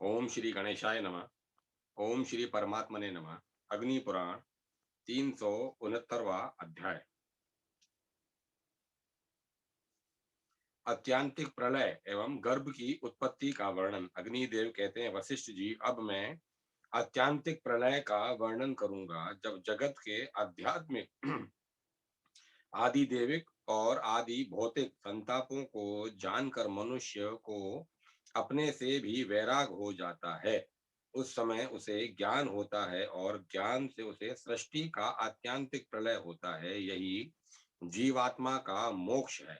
ओम श्री गणेशाय नमः। ओम श्री परमात्मने नमः। अग्नि पुराण 369वां अध्याय। अत्यांतिक प्रलय एवं गर्भ की उत्पत्ति का वर्णन। अग्निदेव कहते हैं, वशिष्ठ जी, अब मैं अत्यांतिक प्रलय का वर्णन करूंगा, जब जगत के आध्यात्मिक आदि देविक और आदि भौतिक संतापों को जानकर मनुष्य को अपने से भी वैराग हो जाता है। उस समय उसे ज्ञान होता है और ज्ञान से उसे सृष्टि का आत्यांतिक प्रलय होता है। यही जीवात्मा का मोक्ष है।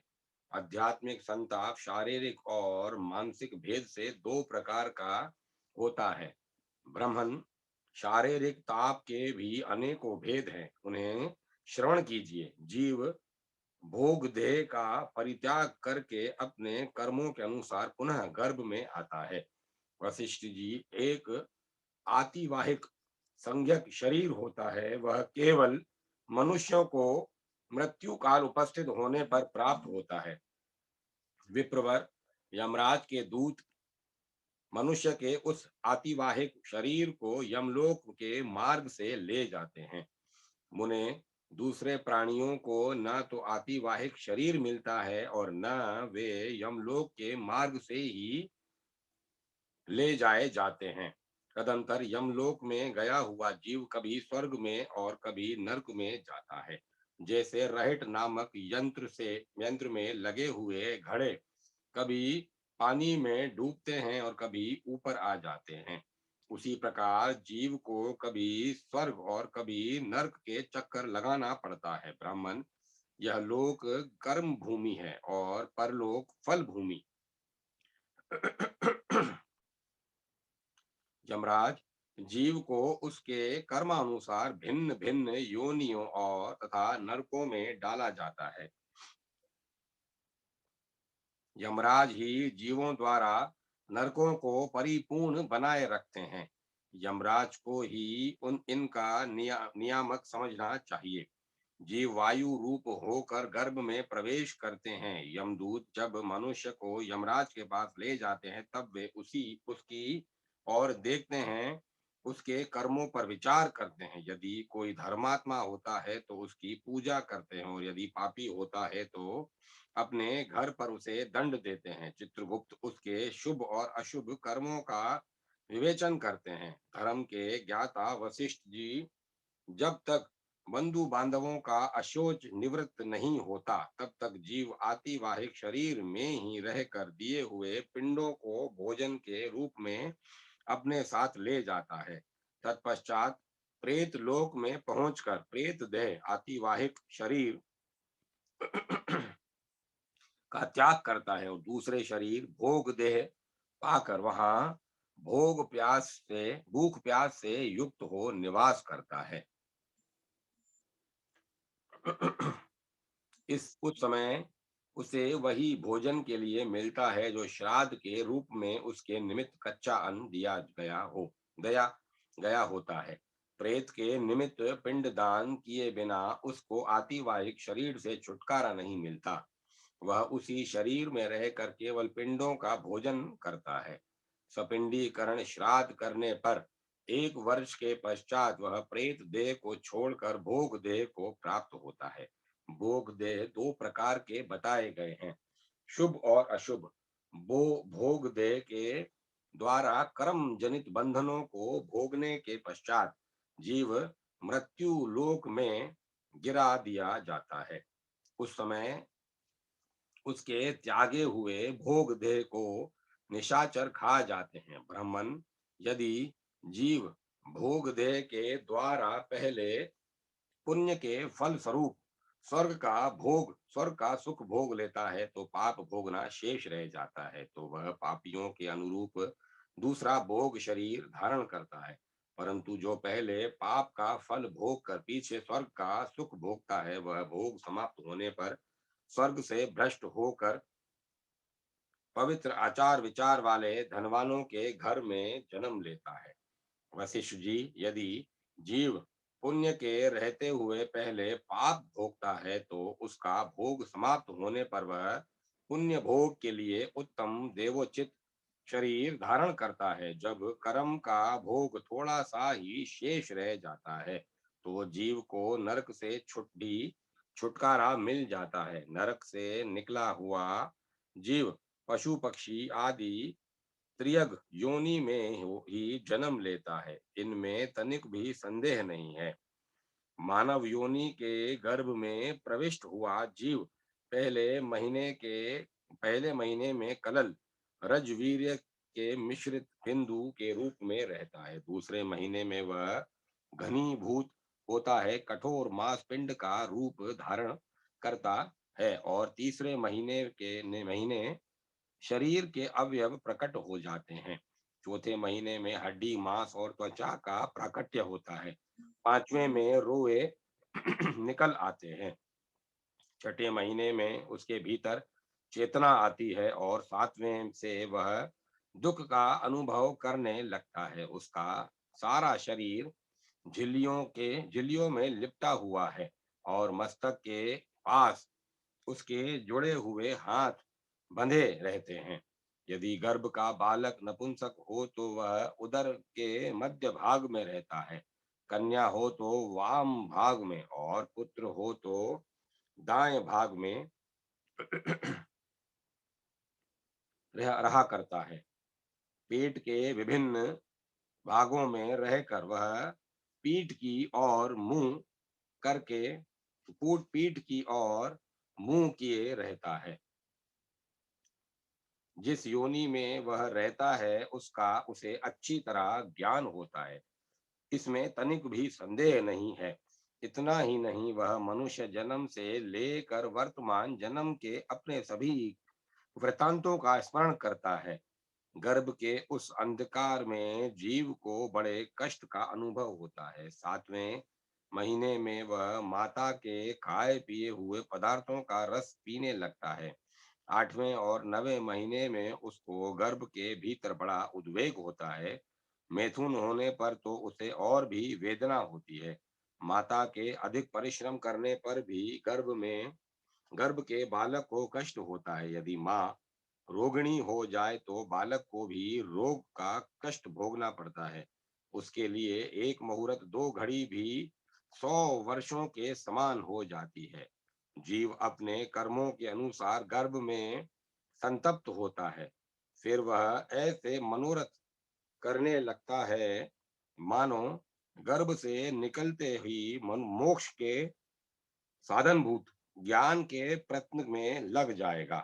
आध्यात्मिक संताप शारीरिक और मानसिक भेद से दो प्रकार का होता है। ब्रह्मन, शारीरिक ताप के भी अनेकों भेद हैं, उन्हें श्रवण कीजिए। जीव भोग देह का परित्याग करके अपने कर्मों के अनुसार पुनः गर्भ में आता है। वशिष्ठ जी, एक आतिवाहिक संज्ञक शरीर होता है, वह केवल मनुष्यों को मृत्यु काल उपस्थित होने पर प्राप्त होता है। विप्रवर, यमराज के दूत मनुष्य के उस आतिवाहिक शरीर को यमलोक के मार्ग से ले जाते हैं। मुने, दूसरे प्राणियों को न तो आतिवाहिक शरीर मिलता है और न वे यमलोक के मार्ग से ही ले जाए जाते हैं। तदंतर यमलोक में गया हुआ जीव कभी स्वर्ग में और कभी नरक में जाता है। जैसे रहट नामक यंत्र में लगे हुए घड़े कभी पानी में डूबते हैं और कभी ऊपर आ जाते हैं, उसी प्रकार जीव को कभी स्वर्ग और कभी नरक के चक्कर लगाना पड़ता है। ब्राह्मण, यह लोक कर्म भूमि है और परलोक फल भूमि। यमराज जीव को उसके कर्मानुसार भिन्न भिन्न योनियों और तथा नरकों में डाला जाता है। यमराज ही जीवों द्वारा नरकों को परिपूर्ण बनाए रखते हैं। यमराज को ही इनका नियामक समझना चाहिए। जीव वायु रूप होकर गर्भ में प्रवेश करते हैं। यमदूत जब मनुष्य को यमराज के पास ले जाते हैं, तब वे उसकी और देखते हैं, उसके कर्मों पर विचार करते हैं। यदि कोई धर्मात्मा होता है तो उसकी पूजा करते हैं, और यदि पापी होता है तो अपने घर पर उसे दंड देते हैं। चित्रगुप्त उसके शुभ और अशुभ कर्मों का विवेचन करते हैं। धर्म के ज्ञाता वशिष्ठ जी, जब तक बंधु बांधवों का अशोच निवृत्त नहीं होता, तब तक जीव आतिवाहिक शरीर में ही रहकर दिए हुए पिंडों को भोजन के रूप में अपने साथ ले जाता है। तत्पश्चात प्रेत लोक में पहुंचकर प्रेत देह आतिवाहिक शरीर का त्याग करता है और दूसरे शरीर भोग देह पाकर वहां भूख प्यास से युक्त हो निवास करता है। इस उस समय उसे वही भोजन के लिए मिलता है जो श्राद्ध के रूप में उसके निमित्त कच्चा अन्न दिया गया गया होता है। प्रेत के निमित्त पिंडदान किए बिना उसको आतिवाहिक शरीर से छुटकारा नहीं मिलता। वह उसी शरीर में रहकर केवल पिंडों का भोजन करता है। सपिंडीकरण श्राद्ध करने पर 1 वर्ष के पश्चात वह प्रेत देह को छोड़कर भोग देह को प्राप्त होता है। भोग देह दो प्रकार के बताए गए हैं, शुभ और अशुभ। भोग देह के द्वारा कर्म जनित बंधनों को भोगने के पश्चात जीव मृत्यु लोक में गिरा दिया जाता है। उस समय उसके त्यागे हुए भोग देह को निशाचर खा जाते हैं। ब्राह्मण, यदि जीव भोग देह के द्वारा पहले पुण्य के फल स्वरूप स्वर्ग का सुख भोग लेता है, तो पाप भोगना शेष रह जाता है, तो वह पापियों के अनुरूप दूसरा भोग शरीर धारण करता है। परंतु जो पहले पाप का फल भोग कर पीछे स्वर्ग का सुख भोगता है, वह भोग समाप्त होने पर स्वर्ग से भ्रष्ट होकर पवित्र आचार विचार वाले धनवानों के घर में जन्म लेता है। वशिष्ठ जी, यदि जीव पुण्य के रहते हुए पहले पाप भोगता है, तो उसका भोग समाप्त होने पर वह पुण्य भोग के लिए उत्तम देवोचित शरीर धारण करता है। जब कर्म का भोग थोड़ा सा ही शेष रह जाता है तो जीव को नरक से छुटकारा मिल जाता है। नरक से निकला हुआ जीव पशु पक्षी आदि त्रियग योनि में ही जन्म लेता है, इनमें तनिक भी संदेह नहीं है। मानव योनि के गर्भ में प्रविष्ट हुआ जीव पहले महीने के पहले महीने में कलल रजवीर्य के मिश्रित बिंदु के रूप में रहता है। दूसरे महीने में वह घनीभूत होता है, कठोर मांस पिंड का रूप धारण करता है और तीसरे महीने शरीर के अवयव प्रकट हो जाते हैं। चौथे महीने में हड्डी मांस और त्वचा का प्राकट्य होता है। पांचवें में रोए निकल आते हैं। छठे महीने में उसके भीतर चेतना आती है और सातवें से वह दुख का अनुभव करने लगता है। उसका सारा शरीर झिल्लियों में लिपटा हुआ है और मस्तक के पास उसके जुड़े हुए हाथ बंधे रहते हैं। यदि गर्भ का बालक नपुंसक हो तो वह उदर के मध्य भाग में रहता है, कन्या हो तो वाम भाग में और पुत्र हो तो दाएं भाग में रहा करता है। पेट के विभिन्न भागों में रहकर वह पीठ की ओर मुंह करके पीठ की ओर मुंह किए रहता है। जिस योनि में वह रहता है उसका उसे अच्छी तरह ज्ञान होता है, इसमें तनिक भी संदेह नहीं है। इतना ही नहीं, वह मनुष्य जन्म से लेकर वर्तमान जन्म के अपने सभी वृतांतों का स्मरण करता है। गर्भ के उस अंधकार में जीव को बड़े कष्ट का अनुभव होता है। सातवें महीने में वह माता के खाए पिए हुए पदार्थों का रस पीने लगता है। आठवें और नवें महीने में उसको गर्भ के भीतर बड़ा उद्वेग होता है। मैथुन होने पर तो उसे और भी वेदना होती है। माता के अधिक परिश्रम करने पर भी गर्भ के बालक को कष्ट होता है। यदि माँ रोगिणी हो जाए तो बालक को भी रोग का कष्ट भोगना पड़ता है। उसके लिए एक मुहूर्त दो घड़ी भी 100 वर्षों के समान हो जाती है। जीव अपने कर्मों के अनुसार गर्भ में संतप्त होता है। फिर वह ऐसे मनोरथ करने लगता है मानो गर्भ से निकलते ही मोक्ष के साधनभूत ज्ञान के प्रयत्न में लग जाएगा।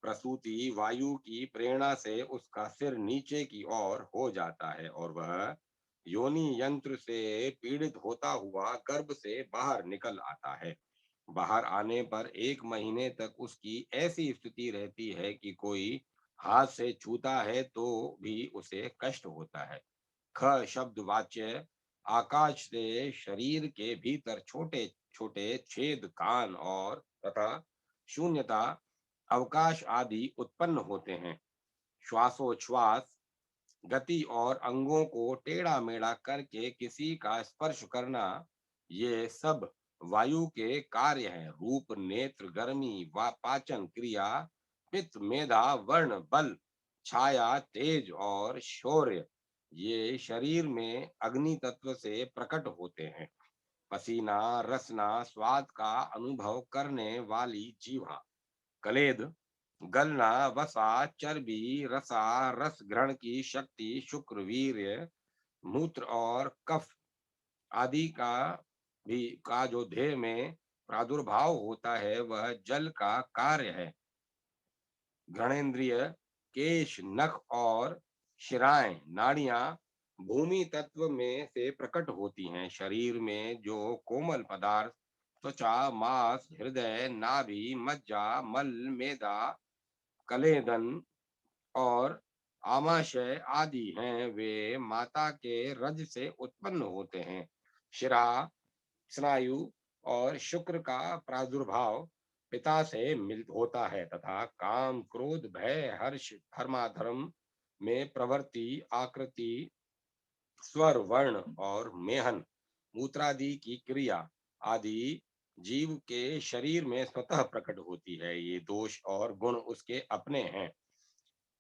प्रसूति वायु की प्रेरणा से उसका सिर नीचे की ओर हो जाता है और वह योनि यंत्र से पीड़ित होता हुआ गर्भ से बाहर निकल आता है। बाहर आने पर एक महीने तक उसकी ऐसी स्थिति रहती है कि कोई हाथ से छूता है तो भी उसे कष्ट होता है। ख शब्द वाच्य आकाश से शरीर के भीतर छोटे छोटे छेद कान और तथा शून्यता अवकाश आदि उत्पन्न होते हैं। श्वासोच्छ्वास गति और अंगों को टेढ़ा मेढ़ा करके किसी का स्पर्श करना, ये सब वायु के कार्य हैं। रूप नेत्र गर्मी व पाचन क्रिया पित्त मेधा वर्ण बल छाया तेज और शौर्य ये शरीर में अग्नि तत्व से प्रकट होते हैं। पसीना रसना स्वाद का अनुभव करने वाली जीवा, कलेद गलना वसा चर्बी रसा रस ग्रहण की शक्ति शुक्र वीर्य मूत्र और कफ आदि का जो देह में प्रादुर्भाव होता है वह जल का कार्य है। घ्राणेन्द्रिय केश नख और शिराएं नाड़ियां भूमि तत्व में से प्रकट होती हैं। शरीर में जो कोमल पदार्थ त्वचा मांस हृदय नाभि मज्जा मल मेदा कलेदन और आमाशय आदि हैं, वे माता के रज से उत्पन्न होते हैं। शिरा स्नायु और शुक्र का प्रादुर्भाव पिता से मिल होता है तथा काम क्रोध भय हर्ष धर्माधर्म में प्रवृत्ति आकृति स्वर वर्ण और मेहन मूत्रादि की क्रिया आदि जीव के शरीर में स्वतः प्रकट होती है। ये दोष और गुण उसके अपने हैं।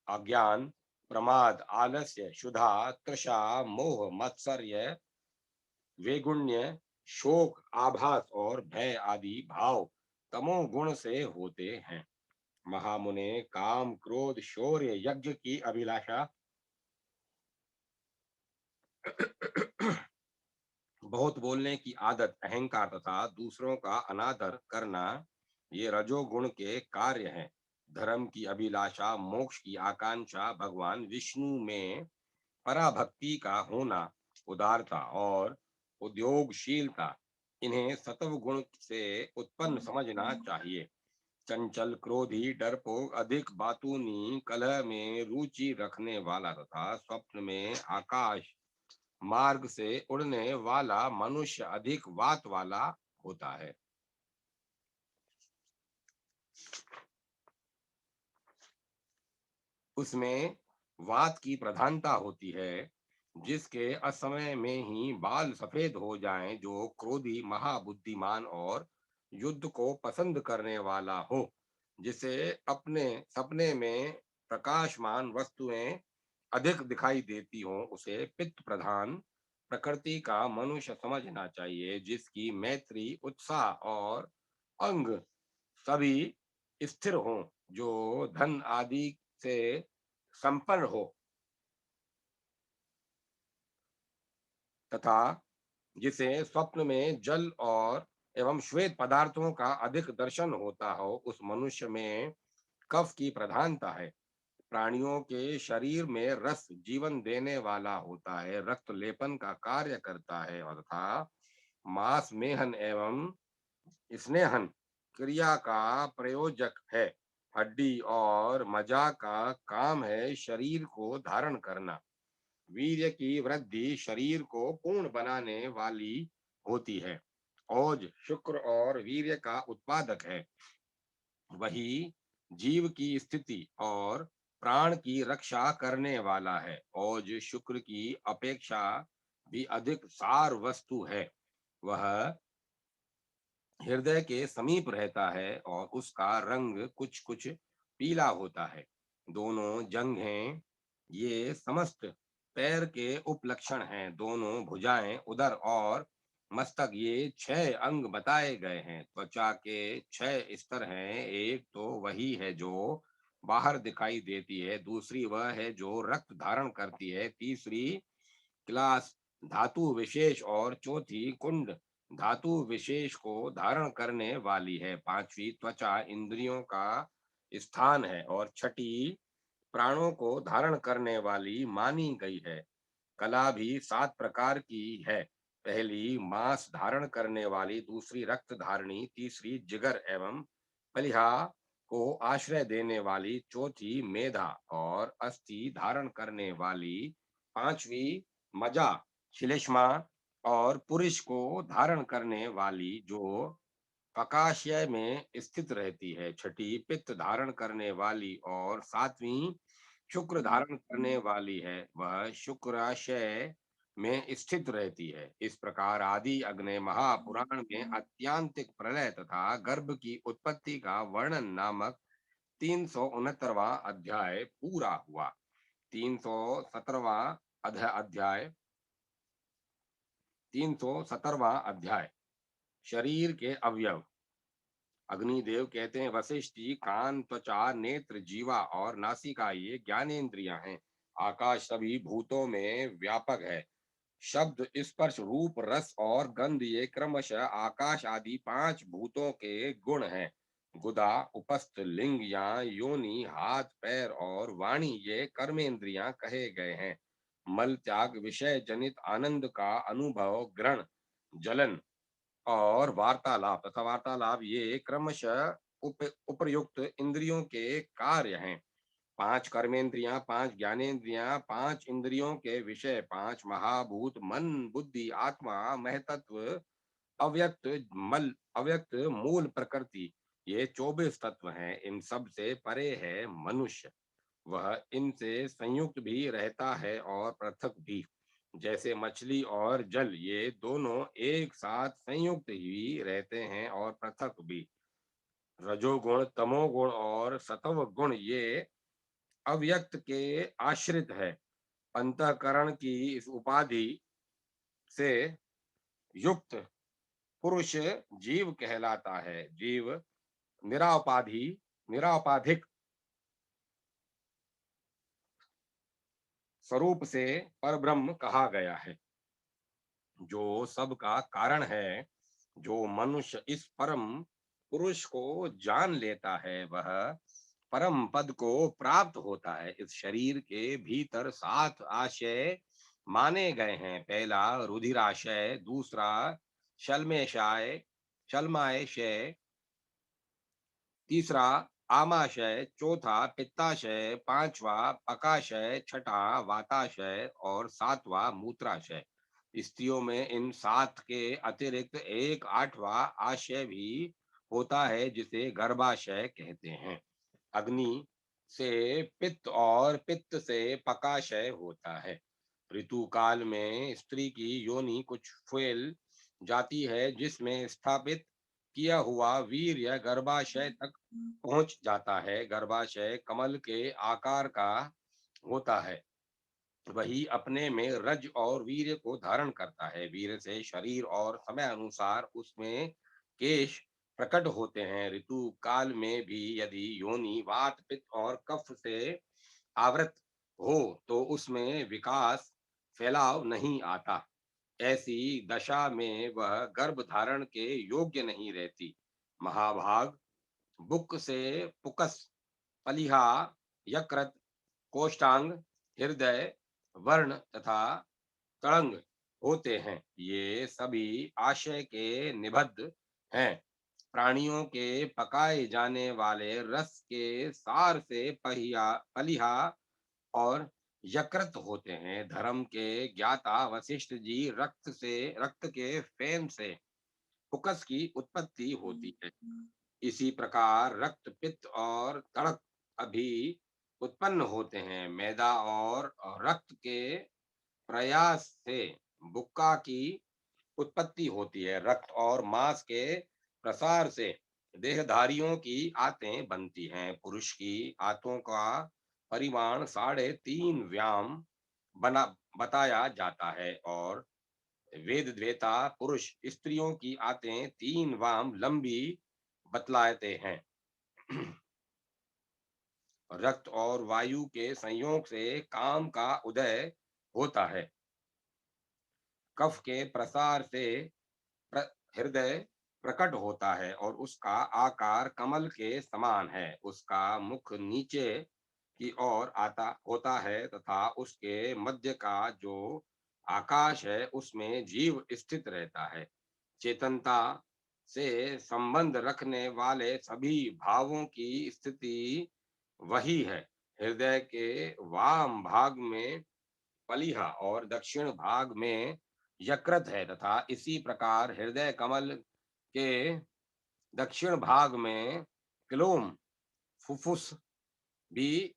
अज्ञान प्रमाद, आलस्य, क्षुधा, तृषा, मोह, मत्सर्य, वेगुण्य, शोक, आभास और भय आदि भाव तमोगुण से होते हैं। महामुने, काम, क्रोध, शौर्य, यज्ञ की अभिलाषा, बहुत बोलने की आदत, अहंकार तथा दूसरों का अनादर करना, ये रजोगुण के कार्य हैं। धर्म की अभिलाषा, मोक्ष की आकांक्षा, भगवान विष्णु में पराभक्ति का होना, उदारता और उद्योगशीलता, इन्हें सत्व गुण से उत्पन्न समझना चाहिए। चंचल, क्रोधी, डरपोक, अधिक बातूनी, कलह में रुचि रखने वाला तथा स्वप्न में आकाश मार्ग से उड़ने वाला मनुष्य अधिक वात वाला होता है। उसमें वात की प्रधानता होती है। जिसके असमय में ही बाल सफेद हो जाएं, जो क्रोधी, महाबुद्धिमान और युद्ध को पसंद करने वाला हो, जिसे अपने सपने में प्रकाशमान वस्तुएं अधिक दिखाई देती हों, उसे पित्त प्रधान प्रकृति का मनुष्य समझना चाहिए। जिसकी मैत्री, उत्साह और अंग सभी स्थिर हों, जो धन आदि से संपन्न हो तथा जिसे स्वप्न में जल और एवं श्वेत पदार्थों का अधिक दर्शन होता हो, उस मनुष्य में कफ की प्रधानता है। प्राणियों के शरीर में रस जीवन देने वाला होता है, रक्त लेपन का कार्य करता है और तथा मांस मेहन एवं स्नेहन क्रिया का प्रयोजक है। हड्डी और मज्जा का काम है शरीर को धारण करना। वीर्य की वृद्धि शरीर को पूर्ण बनाने वाली होती है। ओज शुक्र और वीर्य का उत्पादक है। वही जीव की स्थिति और प्राण की रक्षा करने वाला है। ओज शुक्र की अपेक्षा भी अधिक सार वस्तु है। वह हृदय के समीप रहता है और उसका रंग कुछ कुछ पीला होता है। दोनों जंघें ये समस्त पैर के उपलक्षण हैं। दोनों भुजाएं, उदर और मस्तक ये 6 अंग बताए गए हैं। त्वचा के 6 स्तर हैं। एक तो वही है जो बाहर दिखाई देती है, दूसरी वह है जो रक्त धारण करती है, तीसरी क्लास धातु विशेष और चौथी कुंड धातु विशेष को धारण करने वाली है। पांचवी त्वचा इंद्रियों का स्थान है और छठी प्राणों को धारण करने वाली मानी गई है। कला भी 7 प्रकार की है। पहली मांस धारण करने वाली, दूसरी रक्त धारणी, तीसरी जिगर एवं प्लीहा को आश्रय देने वाली, चौथी मेधा और अस्थि धारण करने वाली, पांचवी मजा, श्लेष्मा और पुरुष को धारण करने वाली जो पकाशय में स्थित रहती है, छठी पित्त धारण करने वाली और सातवीं शुक्र धारण करने वाली है, वह शुक्राशय में स्थित रहती है। इस प्रकार आदि अग्नि महापुराण में अत्यांतिक प्रलय तथा गर्भ की उत्पत्ति का वर्णन नामक 369वां अध्याय पूरा हुआ। 317वां अध्याय 317वां अध्याय शरीर के अवयव। अग्निदेव कहते हैं, वशिष्ठ जी, कान, त्वचा, नेत्र, जीवा और नासिका ये ज्ञानेंद्रियां हैं। आकाश सभी भूतों में व्यापक है। शब्द, स्पर्श, रूप, रस और गंध ये क्रमशः आकाश आदि 5 भूतों के गुण हैं। गुदा, उपस्थ, लिंग या योनि, हाथ, पैर और वाणी ये कर्मेंद्रियां कहे गए हैं। मल त्याग, विषय जनित आनंद का अनुभव, ग्रहण, जलन और वार्तालाप तथा वार्तालाप ये क्रमशः उपर्युक्त इंद्रियों के कार्य हैं। 5 कर्मेंद्रियां, 5 ज्ञानेंद्रियां, 5 इंद्रियों के विषय, 5 महाभूत, मन, बुद्धि, आत्मा, महतत्व, अव्यक्त मल, अव्यक्त मूल प्रकृति, ये 24 तत्व हैं। इन सब से परे है मनुष्य। वह इनसे संयुक्त भी रहता है और पृथक भी। जैसे मछली और जल ये दोनों एक साथ संयुक्त ही रहते हैं और पृथक भी। रजोगुण, तमोगुण और सत्व गुण ये अव्यक्त के आश्रित है। अंतःकरण की इस उपाधि से युक्त पुरुष जीव कहलाता है। जीव निरापाधि निरापाधिक स्वरूप से परब्रह्म कहा गया है, जो सबका कारण है। जो मनुष्य इस परम पुरुष को जान लेता है, वह परम पद को प्राप्त होता है। इस शरीर के भीतर 7 आशय माने गए हैं। पहला रुधिराशय, दूसरा शल्मेशाय शल्माशय, तीसरा आमाशय, चौथा पित्ताशय, पांचवा पकाशय, छठा वाताशय और सातवां मूत्राशय। स्त्रियों में इन 7 के अतिरिक्त एक 8वां आशय भी होता है, जिसे गर्भाशय कहते हैं। अग्नि से पित्त और पित्त से पकाशय होता है। ऋतु काल में स्त्री की योनि कुछ फैल जाती है, जिसमें स्थापित किया हुआ वीर्य गर्भाशय तक पहुंच जाता है। गर्भाशय कमल के आकार का होता है। वही अपने में रज और वीर्य को धारण करता है। वीर्य से शरीर और समय अनुसार उसमें केश प्रकट होते हैं। ऋतु काल में भी यदि योनि वात पित्त और कफ से आवृत हो, तो उसमें विकास फैलाव नहीं आता। ऐसी दशा में वह गर्भ धारण के योग्य नहीं रहती। महाभाग बुक से पुकस, पलिहा, यकृत, कोष्ठांग, हृदय, वर्ण तथा तड़ंग होते हैं। ये सभी आशय के निबद्ध हैं। प्राणियों के पकाए जाने वाले रस के सार से पलिहा और यकृत होते हैं। धर्म के ज्ञाता वशिष्ठ जी रक्त के फेन से पुकस की उत्पत्ति होती है। इसी प्रकार रक्त पित्त और तड़क अभी उत्पन्न होते हैं। मैदा और रक्त के प्रयास से बुक्का की उत्पत्ति होती है। रक्त और मांस के प्रसार से देहधारियों की आंतें बनती हैं। पुरुष की आंतों का परिमाण 3.5 व्याम बना बताया जाता है, और वेद द्वेता पुरुष स्त्रियों की आंतें 3 वाम लंबी बतलाते हैं। रक्त और वायु के संयोग से काम का उदय होता है। कफ के प्रसार से प्र, हृदय प्रकट होता है, और उसका आकार कमल के समान है। उसका मुख नीचे की ओर आता होता है, तथा उसके मध्य का जो आकाश है, उसमें जीव स्थित रहता है। चेतनता से संबंध रखने वाले सभी भावों की स्थिति वही है। हृदय के वाम भाग में पलिहा और दक्षिण भाग में यकृत है, तथा इसी प्रकार हृदय कमल के दक्षिण भाग में क्लोम, फुफ्फुस भी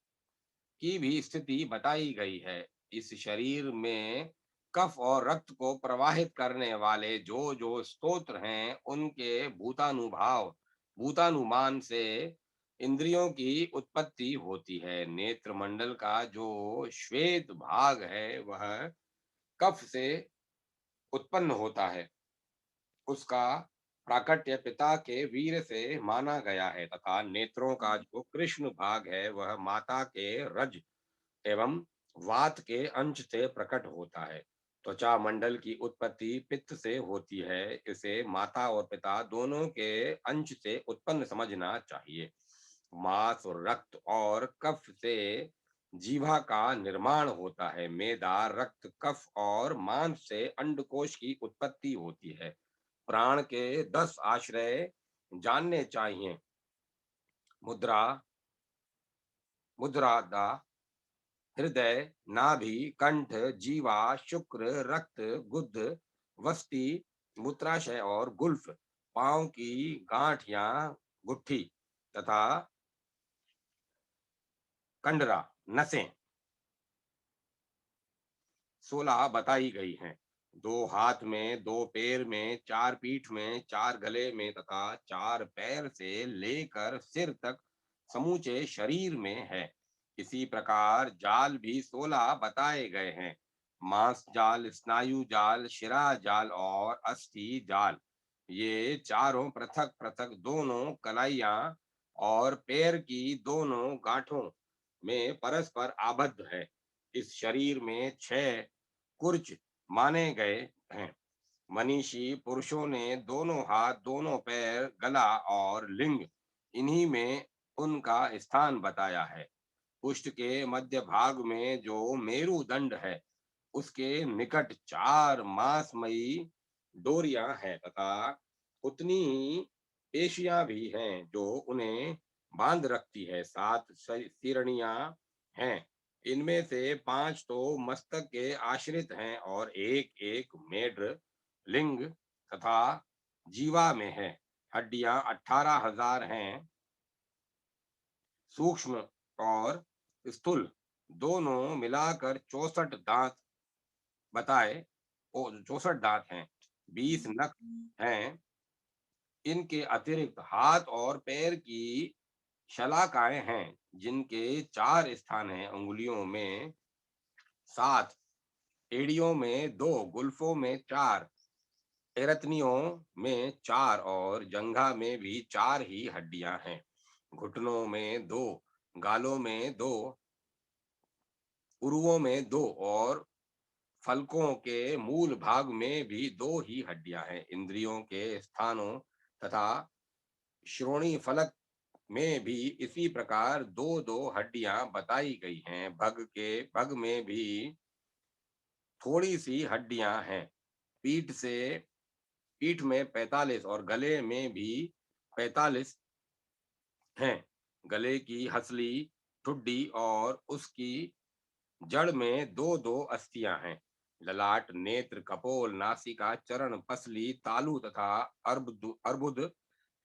की भी स्थिति बताई गई है। इस शरीर में कफ और रक्त को प्रवाहित करने वाले जो जो स्तोत्र हैं, उनके भूतानुमान से इंद्रियों की उत्पत्ति होती है। नेत्र मंडल का जो श्वेत भाग है, वह कफ से उत्पन्न होता है। उसका प्राकट्य पिता के वीर से माना गया है, तथा नेत्रों का जो कृष्ण भाग है, वह माता के रज एवं वात के अंश से प्रकट होता है। त्वचा मंडल की उत्पत्ति पित्त से होती है। इसे माता और पिता दोनों के अंश से उत्पन्न समझना चाहिए। मांस और रक्त और कफ से जीवा का निर्माण होता है। मेदा, रक्त, कफ और मांस से अंडकोश की उत्पत्ति होती है। प्राण के 10 आश्रय जानने चाहिए। मुद्रा मुद्रादा, हृदय, नाभि, कंठ, जीवा, शुक्र, रक्त, गुद्ध, वस्ति, मूत्राशय और गुल्फ। पांव की गांठ या गुट्ठी तथा कंडरा, नसें 16 बताई गई हैं। 2 हाथ में, 2 पैर में, 4 पीठ में, 4 गले में तथा 4 पैर से लेकर सिर तक समूचे शरीर में है। इसी प्रकार जाल भी 16 बताए गए हैं। मांस जाल, स्नायु जाल, शिरा जाल और अस्थि जाल, ये चारों पृथक पृथक दोनों कलाइयां और पैर की दोनों गांठों में परस्पर आबद्ध है। इस शरीर में 6 कुर्च माने गए हैं। मनीषी पुरुषों ने दोनों हाथ, दोनों पैर, गला और लिंग, इन्हीं में उनका स्थान बताया है। पुष्ट के मध्य भाग में जो मेरुदंड है, उसके निकट 4 मांसमयी डोरियां हैं तथा उतनी ही पेशियां भी हैं जो उन्हें बांध रखती है। 7 सिरनियां हैं। इनमें से 5 तो मस्तक के आश्रित हैं और एक एक मेढ्र लिंग तथा जीवा में है। हड्डियां 18,000 हैं। सूक्ष्म और स्थूल दोनों मिलाकर 64 दांत बताए। 64 दांत हैं। 20 नख हैं। इनके अतिरिक्त हाथ और पैर की शलाकाएं हैं, जिनके 4 स्थान हैं। अंगुलियों में 7, एड़ियों में 2, गुल्फों में 4, एरत्नियों में 4 और जंघा में भी 4 ही हड्डियां हैं। घुटनों में 2, गालों में 2, उरुओं में 2 और फलकों के मूल भाग में भी 2 ही हड्डियां हैं। इंद्रियों के स्थानों तथा श्रोणी फलक में भी इसी प्रकार 2-2 हड्डियां बताई गई हैं। भग में भी थोड़ी सी हड्डियां हैं। पीठ में 45 और गले में भी 45 हैं। गले की हसली, ठुड्डी और उसकी जड़ में 2-2 अस्थियां हैं। ललाट, नेत्र, कपोल, नासिका, चरण, पसली, तालु तथा अर्बुद,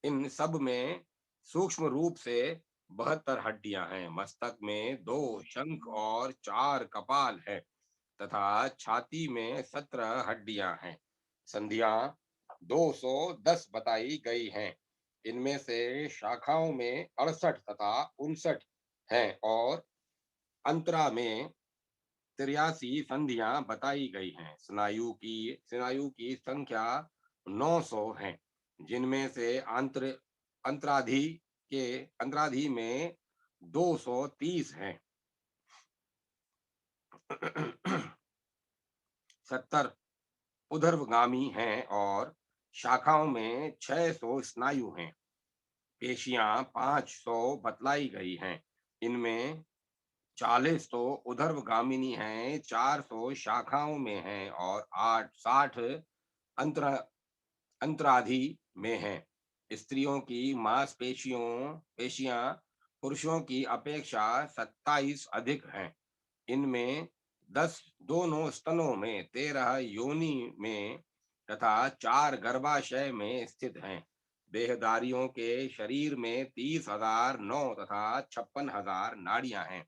इन सब में सूक्ष्म रूप से 72 हड्डियां हैं। मस्तक में 2 शंख और 4 कपाल है तथा छाती में 17 हड्डियां हैं। संधियां 210 बताई गई हैं। इनमें से शाखाओं में 68 तथा 59 हैं और अंतरा में 83 संधियां बताई गई हैं। स्नायु की संख्या 900 है, जिनमें से अंतराधि अंतराधि में 230 हैं। 70 उर्ध्वगामी हैं और शाखाओं में 600 स्नायु हैं। पेशियां 500 बतलाई गई हैं। इनमें 40 तो उर्ध्वगामिनी हैं, 400 शाखाओं में हैं और 60 अंतर अंतराधि में हैं। स्त्रियों की पेशियां पुरुषों की अपेक्षा 27 अधिक हैं। इनमें 10 दोनों स्तनों में, 13 योनि में तथा 4 गर्भाशय में स्थित हैं। देहधारियों के शरीर में 30,009 तथा 56,000 नाड़ियां हैं।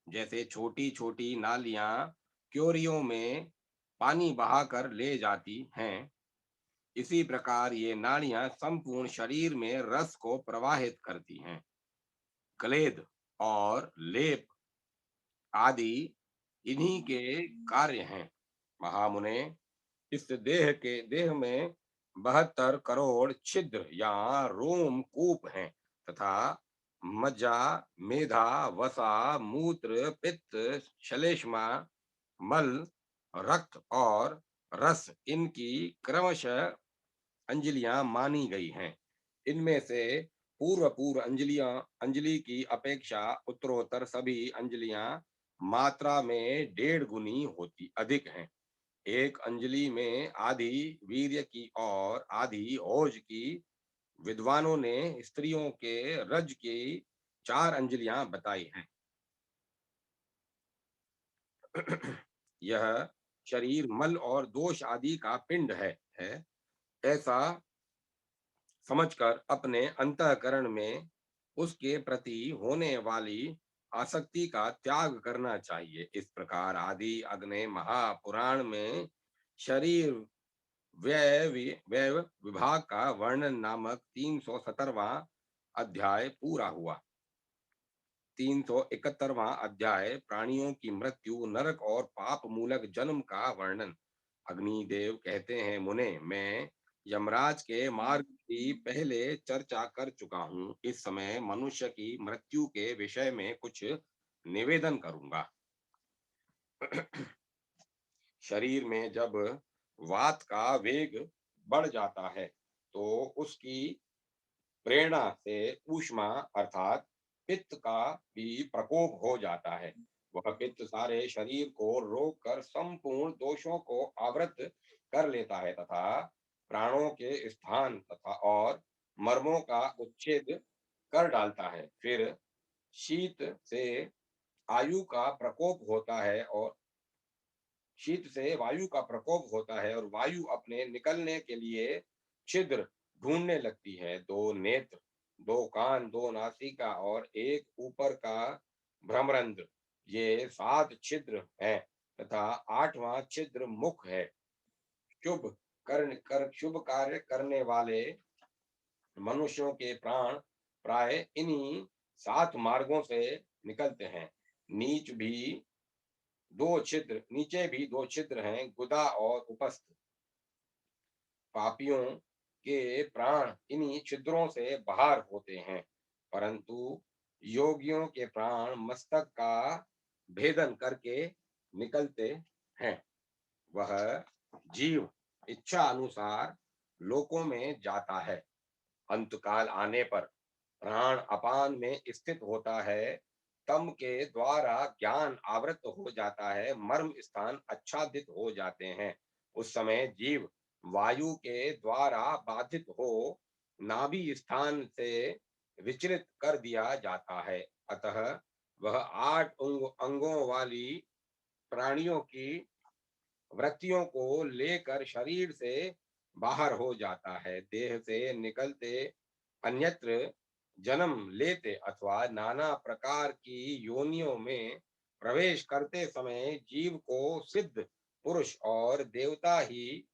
जैसे छोटी छोटी नालियां क्योरियों में पानी बहाकर ले जाती हैं, इसी प्रकार ये नाड़ियां संपूर्ण शरीर में रस को प्रवाहित करती हैं। क्लेद और लेप आदि इन्हीं के कार्य हैं। महामुने, इस देह में 72 करोड़ छिद्र या रोम कूप हैं तथा मज्जा, मेधा, वसा, मूत्र, पित्त, श्लेष्मा, मल, रक्त और रस, इनकी क्रमशः अंजलियां मानी गई हैं। इनमें से पूर्व पूर्व अंजलि की अपेक्षा उत्तरोत्तर सभी अंजलियां मात्रा में 1.5 गुनी होती अधिक हैं। एक अंजलि में आधी वीर्य की और आधी ओज की। विद्वानों ने स्त्रियों के रज की 4 अंजलियां बताई हैं। यह शरीर मल और दोष आदि का पिंड है। ऐसा समझकर अपने अंतःकरण में उसके प्रति होने वाली आसक्ति का त्याग करना चाहिए। इस प्रकार आदि अग्नि महापुराण में शरीर व्यय विभाग का वर्णन नामक 317वां अध्याय पूरा हुआ। 371वां अध्याय प्राणियों की मृत्यु, नरक और पाप मूलक जन्म का वर्णन। अग्निदेव कहते हैं, मुने, मैं यमराज के मार्ग की पहले चर्चा कर चुका हूँ। इस समय मनुष्य की मृत्यु के विषय में कुछ निवेदन करूंगा। शरीर में जब वात का वेग बढ़ जाता है तो उसकी प्रेरणा से ऊष्मा अर्थात पित्त का भी प्रकोप हो जाता है। वह पित्त सारे शरीर को रोक कर संपूर्ण दोषों को आवृत कर लेता है तथा प्राणों के स्थान तथा और मर्मों का उच्छेद कर डालता है। फिर शीत से आयु का प्रकोप होता है और शीत से वायु का प्रकोप होता है और वायु अपने निकलने के लिए छिद्र ढूंढने लगती है। दो नेत्र, दो कान, दो नासिका और एक ऊपर का भ्रमरंध्र, ये 7 छिद्र हैं तथा 8वां छिद्र मुख है। शुभ कार्य करने वाले मनुष्यों के प्राण प्राय इन्हीं 7 मार्गों से निकलते हैं। नीचे भी दो छिद्र हैं, गुदा और उपस्थ। पापियों के प्राण इन्हीं छिद्रों से बाहर होते हैं, परंतु योगियों के प्राण मस्तक का भेदन करके निकलते हैं। वह जीव इच्छा अनुसार लोकों में जाता है। अंतकाल आने पर प्राण अपान में स्थित होता है। तम के द्वारा ज्ञान आवृत हो जाता है, मर्म स्थान आच्छादित हो जाते हैं। उस समय जीव वायु के द्वारा बाधित हो नाभि स्थान से विचलित कर दिया जाता है। अतः वह 8 अंगों वाली प्राणियों की वृत्तियों को लेकर शरीर से बाहर हो जाता है। देह से निकलते अन्यत्र जन्म लेते अथवा नाना प्रकार की योनियों में प्रवेश करते समय जीव को सिद्ध पुरुष और देवता ही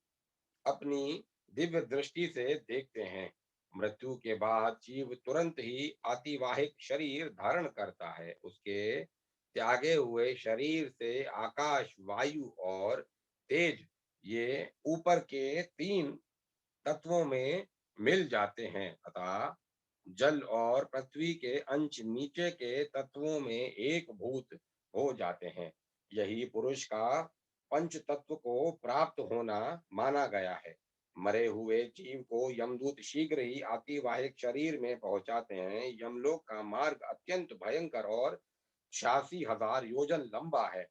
अपनी दिव्य दृष्टि से देखते हैं। मृत्यु के बाद जीव तुरंत ही अतिवाहिक शरीर धारण करता है। उसके त्यागे हुए शरीर से आकाश, वायु और तेज, ये ऊपर के 3 तत्वों में मिल जाते हैं तथा जल और पृथ्वी के अंश नीचे के तत्वों में एक भूत हो जाते हैं। यही पुरुष का पंच तत्व को प्राप्त होना माना गया है। मरे हुए जीव को यमदूत शीघ्र ही अतिवाहिक शरीर में पहुंचाते हैं। यमलोक का मार्ग अत्यंत भयंकर और 86,000 योजन लंबा है।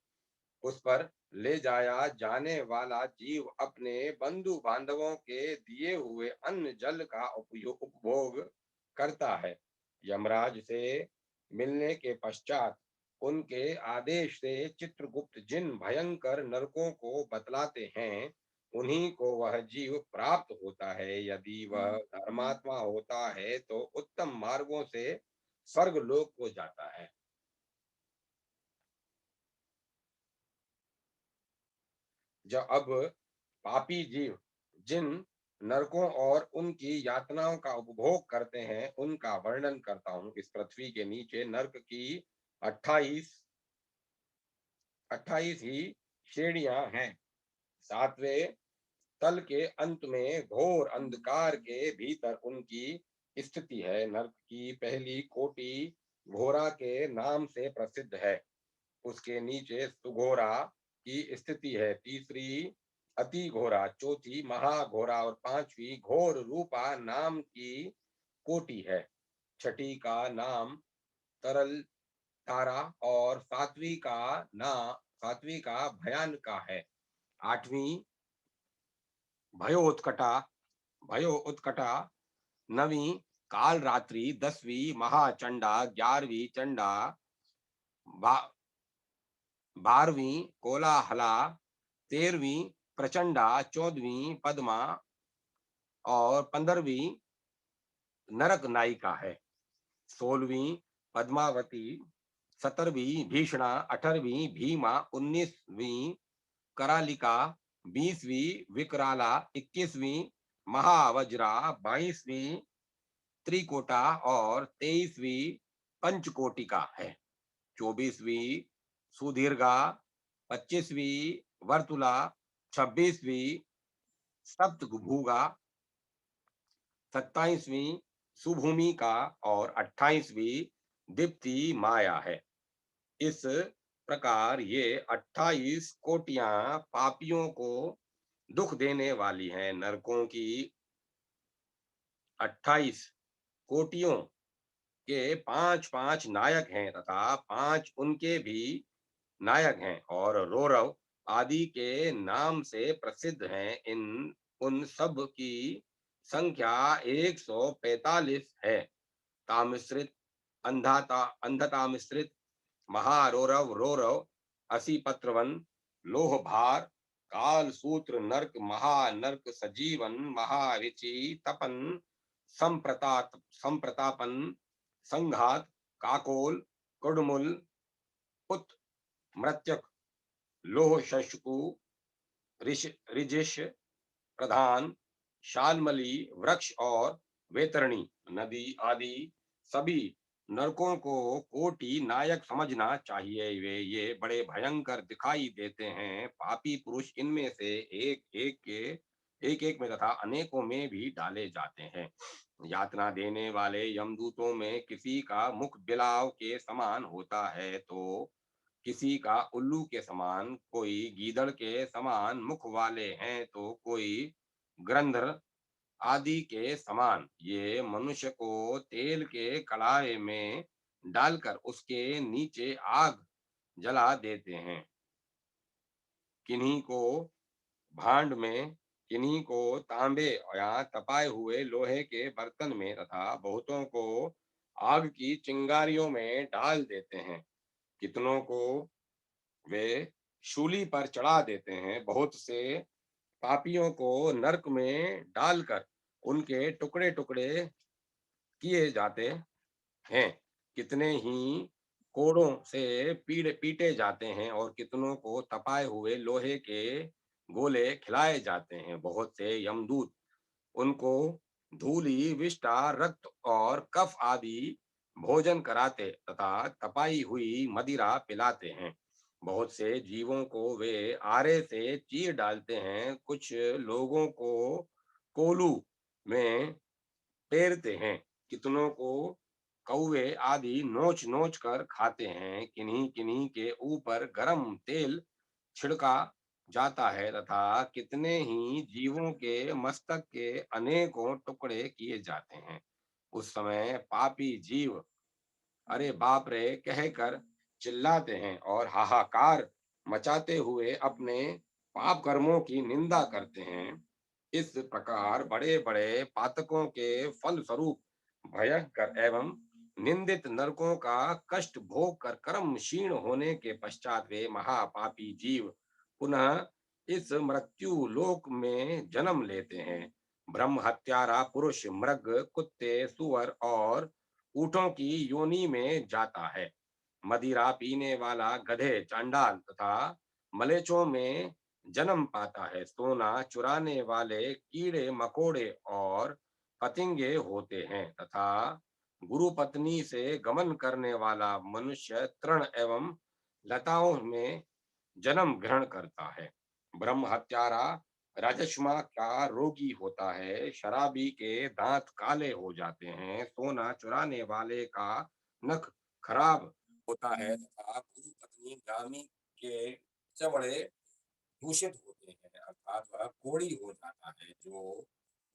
उस पर ले जाया जाने वाला जीव अपने बंधु बांधवों के दिए हुए अन्न जल का उपभोग करता है। यमराज से मिलने के पश्चात उनके आदेश से चित्रगुप्त जिन भयंकर नरकों को बतलाते हैं, उन्हीं को वह जीव प्राप्त होता है। यदि वह धर्मात्मा होता है तो उत्तम मार्गों से स्वर्ग लोक को जाता है। जब अब पापी जीव जिन नरकों और उनकी यातनाओं का उपभोग करते हैं, उनका वर्णन करता हूँ। इस पृथ्वी के नीचे नरक की 28 ही श्रेणियां हैं। 7वें तल के अंत में घोर अंधकार के भीतर उनकी स्थिति है। नरक की पहली कोटि घोरा के नाम से प्रसिद्ध है। उसके नीचे सुघोरा की स्थिति है। तीसरी अति घोरा, चौथी महाघोरा और 5वीं घोर रूपा नाम की कोटि है। छठी का नाम तरल तारा और सातवीं का भयान का है। 8वीं भयो उत्कटा भयो उत्कटा, 9वीं काल रात्रि, 10वीं महाचंडा, 11वीं चंडा, 12वीं कोलाहला, 13वीं प्रचंडा, 14वीं पद्मा और 15वीं नरक नायिका है। 16वीं पद्मावती, 17वीं भीषणा, 18वीं भीमा, 19वीं करालिका, 20वीं विकराला, 21वीं महावज्रा, 22वीं त्रिकोटा और 23वीं पंचकोटिका है। 24वीं सुदीर्घा, 25वीं वर्तुला, 26वीं सप्तभुगा, 27वीं सुभूमि का और 28वीं दीप्ति माया है। इस प्रकार ये 28 कोटियां पापियों को दुख देने वाली हैं। नरकों की 28 कोटियों के 5-5 नायक हैं तथा 5 उनके भी नायक हैं और रौरव आदि के नाम से प्रसिद्ध हैं। इन उन सब की संख्या 145 है। तामिश्रित, अंधता मिश्रित, महारौरव, रौरव, असीपत्रवन, लोहभार, काल सूत्र, नर्क, महानर्क, सजीवन, महारिचि, तपन, संप्रतापन, संघात, काकोल, कुडमुल, पुत, मृत्यक, लोह शशकु, ऋजिश, प्रधान, शालमली, वृक्ष और वेतरणी, नदी आदि सभी नरकों को कोटि नायक समझना चाहिए। वे ये बड़े भयंकर दिखाई देते हैं। पापी पुरुष इनमें से एक एक में तथा अनेकों में भी डाले जाते हैं। यातना देने वाले यमदूतों में किसी का मुख बिलाव के समान होता है तो किसी का उल्लू के समान, कोई गीदड़ के समान मुख वाले हैं तो कोई ग्रंधर आदि के समान। ये मनुष्य को तेल के कड़ाहे में डालकर उसके नीचे आग जला देते हैं। किन्हीं को भांड में, किन्हीं को तांबे या तपाए हुए लोहे के बर्तन में तथा बहुतों को आग की चिंगारियों में डाल देते हैं। कितनों को वे शूली पर चढ़ा देते हैं। बहुत से पापियों को नरक में डालकर उनके टुकड़े टुकड़े किए जाते हैं। कितने ही कोड़ों से पीटे जाते हैं और कितनों को तपाए हुए लोहे के गोले खिलाए जाते हैं। बहुत से यमदूत उनको धूलि, विष्ठा, रक्त और कफ आदि भोजन कराते तथा तपाई हुई मदिरा पिलाते हैं। बहुत से जीवों को वे आरे से चीर डालते हैं। कुछ लोगों को कोलू में पेरते हैं। कितनों को कौवे आदि नोच नोच कर खाते हैं। किन्हीं किन्हीं के ऊपर गरम तेल छिड़का जाता है तथा कितने ही जीवों के मस्तक के अनेकों टुकड़े किए जाते हैं। उस समय पापी जीव अरे बाप रे कहकर चिल्लाते हैं और हाहाकार मचाते हुए अपने पाप कर्मों की निंदा करते हैं। इस प्रकार बड़े बड़े पातकों के फल स्वरूप भयंकर एवं निंदित नरकों का कष्ट भोग कर कर्म क्षीण होने के पश्चात वे महापापी जीव पुनः इस मृत्यु लोक में जन्म लेते हैं। ब्रह्म हत्यारा पुरुष मृग, कुत्ते, सुअर और ऊंटों की योनि में जाता है। मदिरा पीने वाला गधे, चांडाल तथा मलेचों में जन्म पाता है। सोना चुराने वाले कीड़े मकोड़े और पतिंगे होते हैं तथा गुरु पत्नी से गमन करने वाला मनुष्य तृण एवं लताओं में जन्म ग्रहण करता है। ब्रह्म हत्यारा राजश्मा का रोगी होता है। शराबी के दांत काले हो जाते हैं। सोना चुराने वाले का नख खराब होता है तथा गुरु पत्नी गामी के चमड़े दूषित होते हैं अर्थात वह कोढ़ी हो जाता है। जो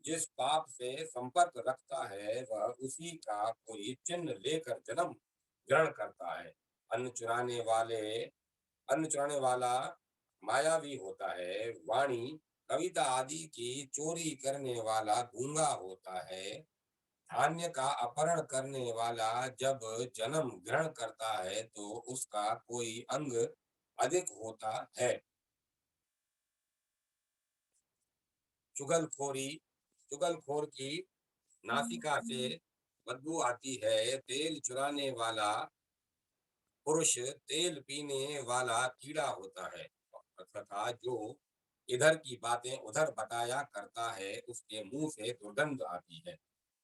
जिस पाप से संपर्क रखता है वह उसी का कोई चिन्ह लेकर जन्म ग्रहण करता है। अन्न चुराने वाले अन्न चुराने वाला मायावी होता है। वाणी, कविता आदि की चोरी करने वाला गूंगा होता है। धान्य का अपहरण करने वाला जब जन्म ग्रहण करता है तो उसका कोई अंग अधिक होता है। चुगलखोरी, चुगलखोर की नासिका से बदबू आती है। तेल चुराने वाला पुरुष तेल पीने वाला कीड़ा होता है तथा जो इधर की बातें उधर बताया करता है उसके मुंह से दुर्गंध आती है।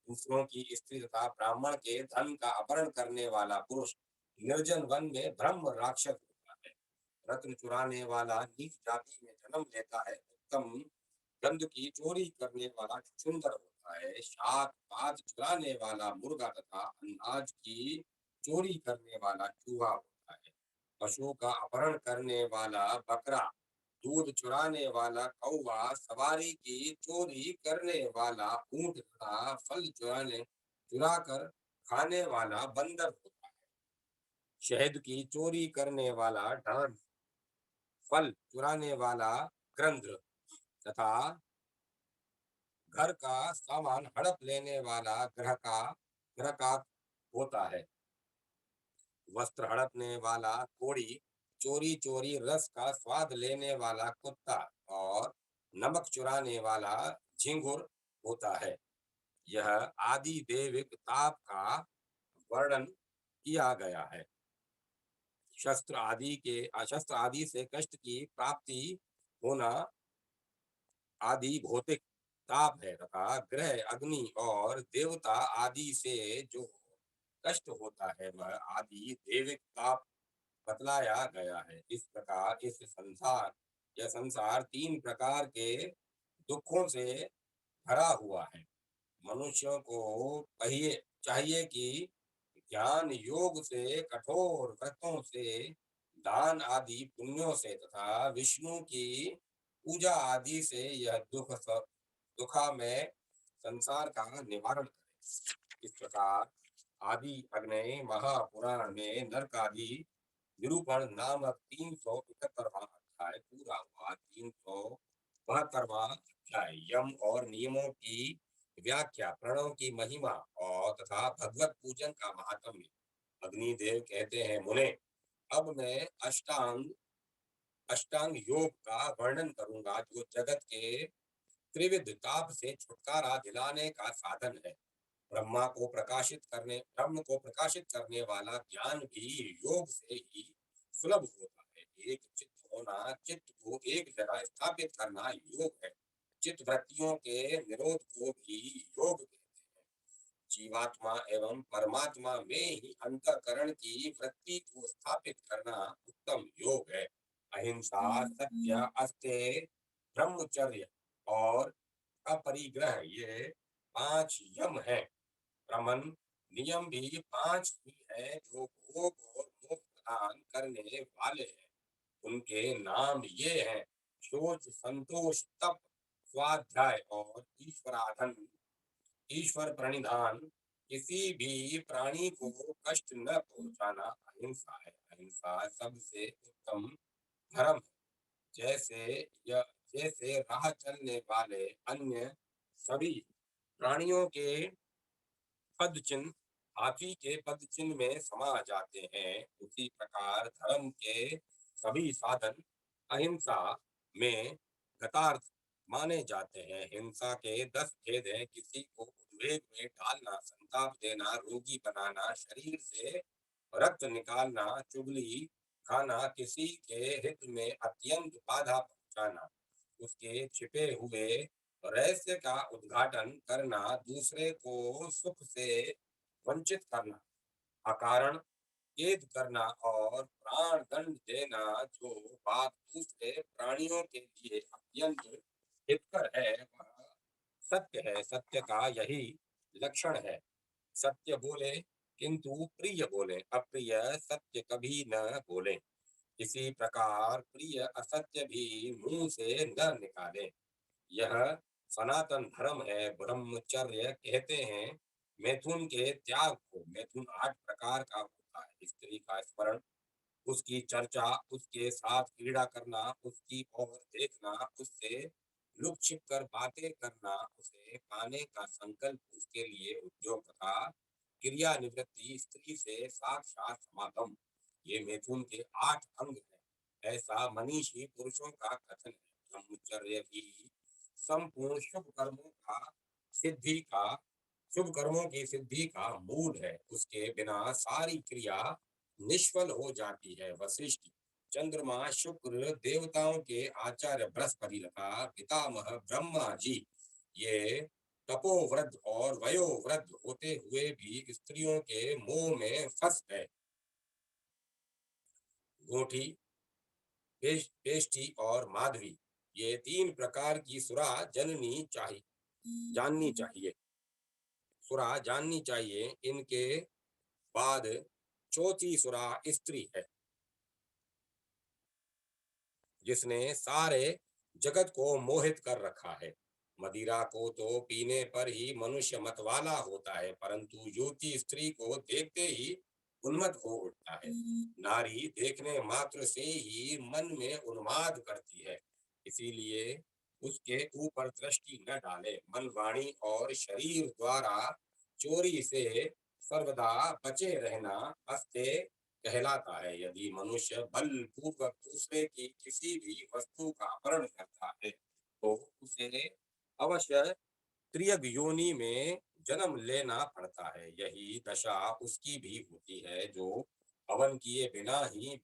दूसरों की स्त्री तथा ब्राह्मण के धन का अपहरण करने वाला पुरुष निर्जन वन में ब्रह्म राक्षस होता है। रत्न चुराने वाला नीच जाति में जन्म लेता है। उत्तम गंध की चोरी करने वाला चुंदर होता है। शाक पात चुराने वाला मुर्गा तथा अनाज की चोरी करने वाला चूहा होता है। पशु का अपहरण करने वाला बकरा, दूध चुराने वाला कौवा, सवारी की चोरी करने वाला ऊंट तथा फल चुरा कर खाने वाला बंदर होता है। शहद की चोरी करने वाला डांस, फल चुराने वाला गृध्र तथा घर का सामान हड़प लेने वाला ग्राहक होता है। वस्त्र हड़पने वाला कोढ़ी, चोरी चोरी रस का स्वाद लेने वाला कुत्ता और नमक चुराने वाला झिंगुर होता है। यह आदि दैविक ताप का वर्णन किया गया है। शस्त्र आदि से कष्ट की प्राप्ति होना आदि भौतिक ताप है तथा ग्रह अग्नि और देवता आदि से जो कष्ट होता है वह आदि दैविक ताप बतलाया गया है। इस प्रकार यह संसार तीन प्रकार के दुखों से भरा हुआ है। मनुष्यों को चाहिए कि ज्ञान योग से, कठोर व्रतों से, दान आदि पुण्यों से तथा विष्णु की पूजा आदि से यह दुखा में संसार का निवारण करे। इस प्रकार आदि अग्नि महापुराण में नरक आदि निरूपण नामक 371वां अध्याय पूरा हुआ। 372वां अध्याय यम और नियमों की व्याख्या, प्रणव की महिमा और तथा भगवत पूजन का महात्म्य। अग्निदेव कहते हैं, मुने अब मैं अष्टांग योग का वर्णन करूंगा जो जगत के त्रिविध ताप से छुटकारा दिलाने का साधन है। ब्रह्म को प्रकाशित करने वाला ज्ञान भी योग से ही सुलभ होता है। एक चित्त होना, चित्त को एक जगह स्थापित करना योग है। चित्त वृत्तियों के निरोध को भी योग कहते हैं। जीवात्मा एवं परमात्मा में ही अंतःकरण की वृत्ति को स्थापित करना उत्तम योग है। अहिंसा, सत्य, अस्तेय, ब्रह्मचर्य और अपरिग्रह ये 5 यम है। प्रमन नियम भी 5 ही है जो भोग और मोक्ष प्रदान करने वाले हैं। उनके नाम ये हैं, शोच, संतोष, तप, स्वाध्याय और ईश्वर प्रणिधान। किसी भी प्राणी को कष्ट न पहुंचाना अहिंसा है। अहिंसा सबसे उत्तम धर्म है। जैसे जैसे राह चलने वाले अन्य सभी प्राणियों के पद चिन्ह हाथी के पद चिन्ह में समा जाते हैं, उसी प्रकार धर्म के सभी साधन अहिंसा में गतार्थ माने जाते हैं। हिंसा के 10 भेद हैं, किसी को उद्वेग में डालना, संताप देना, रोगी बनाना, शरीर से रक्त निकालना, चुगली खाना, किसी के हित में अत्यंत बाधा पहुंचाना, उसके छिपे हुए रहस्य का उद्घाटन करना, दूसरे को सुख से वंचित करना, अकारण खेद करना और प्राण दंड देना। जो बात दूसरे प्राणियों के लिए अत्यंत हितकर है वह सत्य है। सत्य का यही लक्षण है। सत्य बोले किंतु प्रिय बोले, अप्रिय सत्य कभी न बोले। इसी प्रकार प्रिय असत्य भी मुंह से न निकाले। यह सनातन धर्म है। ब्रह्मचर्य कहते हैं मैथुन के त्याग को। मैथुन 8 प्रकार का होता है। स्त्री का स्मरण, उसकी चर्चा, उसके साथ क्रीड़ा करना, उसकी ओर देखना, उससे लुक छिप कर बातें करना, उसे पाने का संकल्प, उसके लिए उद्योग तथा क्रिया निवृत्ति, स्त्री से साक्षात समागम, ये मैथुन के 8 अंग हैं। ऐसा मनीषी पुरुषों का कथन है। ब्रह्मचर्य भी संपूर्ण शुभ कर्मों की सिद्धि का मूल है। उसके बिना सारी क्रिया निष्फल हो जाती है। वशिष्ठ, चंद्रमा, शुक्र, देवताओं के आचार्य बृहस्पति तथा पितामह ब्रह्मा जी ये तपोवृद्ध और वयोवृद्ध होते हुए भी स्त्रियों के मोह में फंस गए। गोठी, पेष्ठी और माधवी, ये 3 प्रकार की सुरा जाननी चाहिए। सुरा जाननी चाहिए। इनके बाद चौथी सुरा स्त्री है, जिसने सारे जगत को मोहित कर रखा है। मदिरा को तो पीने पर ही मनुष्य मतवाला होता है, परंतु युवती स्त्री को देखते ही उन्मत्त हो उठता है। नारी देखने मात्र से ही मन में उन्माद करती है, इसीलिए उसके ऊपर दृष्टि न डाले। मन, वाणी और शरीर द्वारा चोरी से सर्वदा बचे रहना अस्ते कहलाता है। यदि मनुष्य बलपूर्वक दूसरे की किसी भी वस्तु का अपहरण करता है, तो उसे अवश्य त्रियग योनि में जन्म लेना पड़ता है। यही दशा उसकी भी होती है, जो हवन किए बिना ही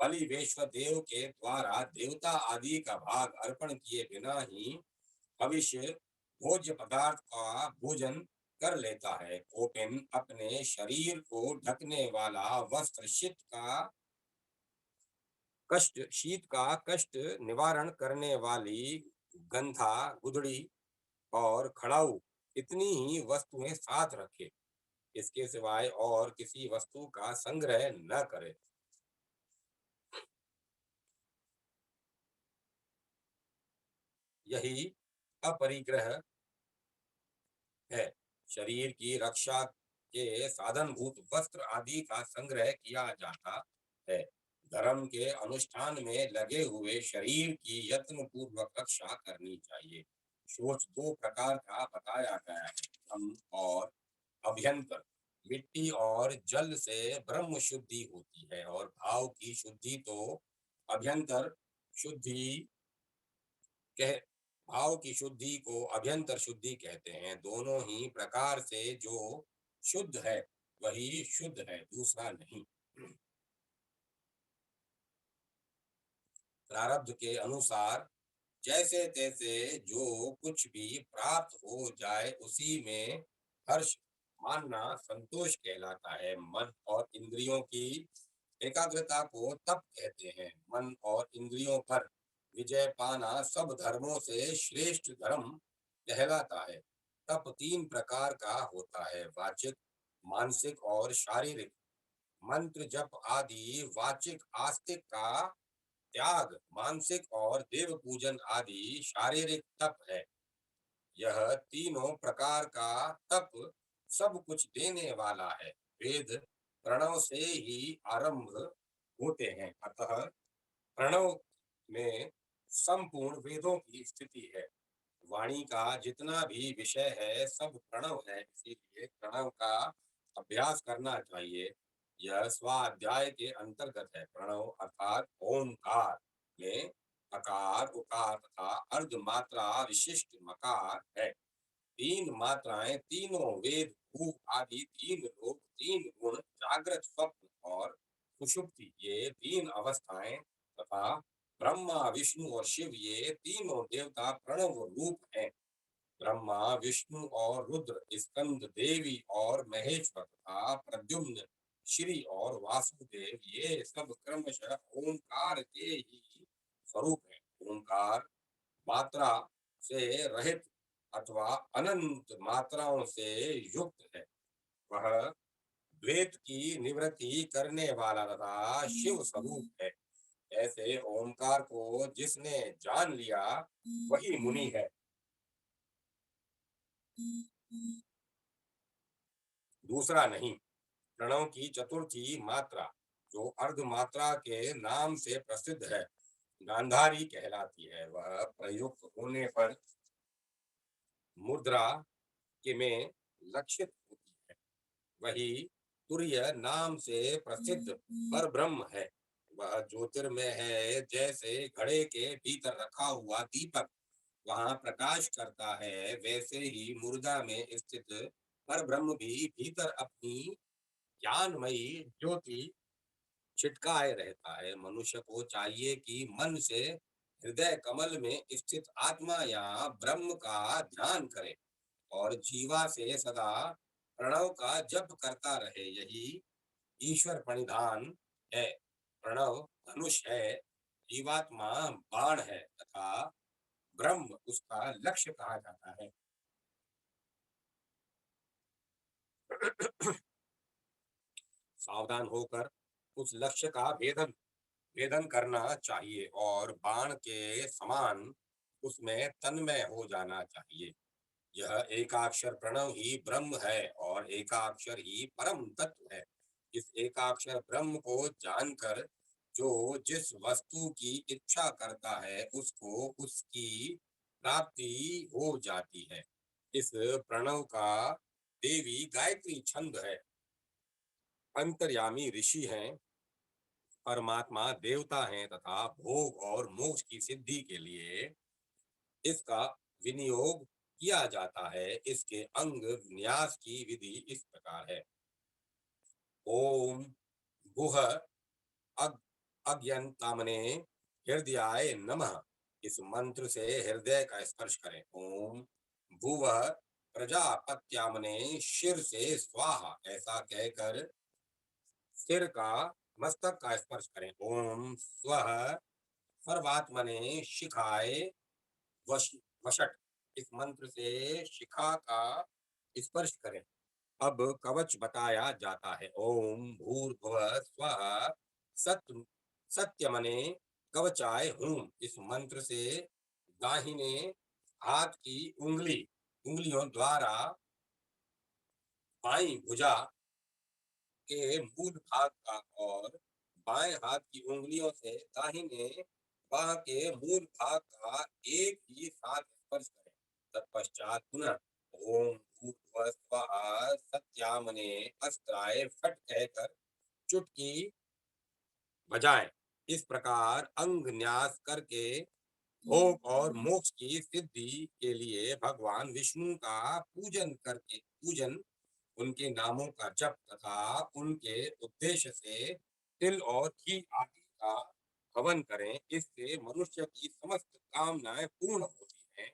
बलि वैश्व देव के द्वारा देवता आदि का भाग अर्पण किए बिना ही भविष्य भोज्य पदार्थ का भोजन कर लेता है। कोपिन अपने शरीर को ढकने वाला वस्त्र शीत का कष्ट निवारण करने वाली गंधा, गुदड़ी और खड़ाऊ, इतनी ही वस्तुएं साथ रखे। इसके सिवाय और किसी वस्तु का संग्रह न करे। यही अपरिग्रह है। शरीर की रक्षा के साधनभूत वस्त्र आदि का संग्रह किया जाता है। धर्म के अनुष्ठान में लगे हुए शरीर की यत्न पूर्वक रक्षा करनी चाहिए। शौच 2 प्रकार का बताया गया है, ब्रह्म और अभ्यंतर। मिट्टी और जल से ब्रह्म शुद्धि होती है, और भाव की शुद्धि तो अभ्यंतर शुद्धि कह भाव की शुद्धि को अभ्यंतर शुद्धि कहते हैं। दोनों ही प्रकार से जो शुद्ध है वही शुद्ध है, दूसरा नहीं। प्रारब्ध के अनुसार जैसे तैसे जो कुछ भी प्राप्त हो जाए उसी में हर्ष मानना संतोष कहलाता है। मन और इंद्रियों की एकाग्रता को तप कहते हैं। मन और इंद्रियों पर विजय पाना सब धर्मों से श्रेष्ठ धर्म कहलाता है। तप 3 प्रकार का होता है, वाचिक, मानसिक और शारीरिक। मंत्र जप आदि वाचिक आस्तिक का त्याग, मानसिक और देव पूजन आदि शारीरिक तप है। यह तीनों प्रकार का तप सब कुछ देने वाला है। वेद प्रणव से ही आरंभ होते हैं, अतः प्रणव में संपूर्ण वेदों की स्थिति है। वाणी का जितना भी विषय है सब प्रणव है, इसीलिए प्रणव का अभ्यास करना चाहिए। यह स्वाध्याय के अंतर्गत है। प्रणव अर्थात ओंकार में अकार, उकार तथा अर्ध मात्रा विशिष्ट मकार है। 3 मात्राएं, तीनों वेद, भूख आदि 3 लोक, 3 गुण, जागृत, स्वप्न और सुषुप्ति, ये 3 अवस्थाएं तथा ब्रह्मा, विष्णु और शिव, ये तीनों देवता प्रणव रूप हैं। ब्रह्मा, विष्णु और रुद्र, स्कंद, देवी और महेश्वर तथा प्रद्युम्न, श्री और वासुदेव, ये सब क्रमशः ओंकार के ही स्वरूप है। ओंकार मात्रा से रहित अथवा अनंत मात्राओं से युक्त है। वह द्वैत की निवृत्ति करने वाला तथा शिव स्वरूप है। ऐसे ओंकार को जिसने जान लिया वही मुनि है। दूसरा नहीं। प्रणव की चतुर्थी मात्रा, जो अर्ध मात्रा के नाम से प्रसिद्ध है, गांधारी कहलाती है। वह प्रयुक्त होने पर मुद्रा के में लक्षित होती है। वही तुर्य नाम से प्रसिद्ध पर ब्रह्म है। वह ज्योतिर्मय है। जैसे घड़े के भीतर रखा हुआ दीपक वहां प्रकाश करता है, वैसे ही मुर्दा में स्थित पर ब्रह्म भी भीतर अपनी ज्ञानमयी ज्योति छिटकाए रहता है। मनुष्य को चाहिए कि मन से हृदय कमल में स्थित आत्मा या ब्रह्म का ध्यान करे और जीवा से सदा प्रणव का जप करता रहे। यही ईश्वर प्रणिधान है। प्रणव धनुष है, जीवात्मा बाण है तथा ब्रह्म उसका लक्ष्य कहा जाता है। सावधान होकर उस लक्ष्य का भेदन भेदन करना चाहिए और बाण के समान उसमें तन्मय हो जाना चाहिए। यह एकाक्षर प्रणव ही ब्रह्म है और एकाक्षर ही परम तत्व है। इस एकाक्षर ब्रह्म को जानकर जो जिस वस्तु की इच्छा करता है उसको उसकी प्राप्ति हो जाती है। इस प्रणव का देवी गायत्री छंद है। अंतर्यामी ऋषि हैं, परमात्मा देवता हैं तथा भोग और मोक्ष की सिद्धि के लिए इसका विनियोग किया जाता है। इसके अंग विन्यास की विधि इस प्रकार है। ओम गुह अग अज्ञंतामने हृदयाय नमः। इस मंत्र से हृदय का स्पर्श करें। ओम भुव प्रजापत्यामने शिर से स्वाहा। ऐसा कहकर सिर का मस्तक का स्पर्श करें। ओम स्वः सर्वात्मने शिखाय वश वशट। इस मंत्र से शिखा का स्पर्श करें। अब कवच बताया जाता है। ओम भूर्भुवः स्वः सत्य सत्यमने कवचाय हूं। इस मंत्र से दाहिने हाथ की उंगलियों द्वारा बाईं भुजा के मूल भाग का और बाएं हाथ की उंगलियों से दाहिने बाह के मूल भाग का एक ही साथ स्पर्श करें। तत्पश्चात पुनः ओम भूर्भुवः स्वः सत्यामने अस्त्राय फट कहकर चुटकी बजाएं। इस प्रकार अंग न्यास करके भोग और मोक्ष की सिद्धि के लिए भगवान विष्णु का पूजन उनके नामों का जप तथा उनके उद्देश्य से तिल और घी आदि का हवन करें। इससे मनुष्य की समस्त कामनाएं पूर्ण होती हैं।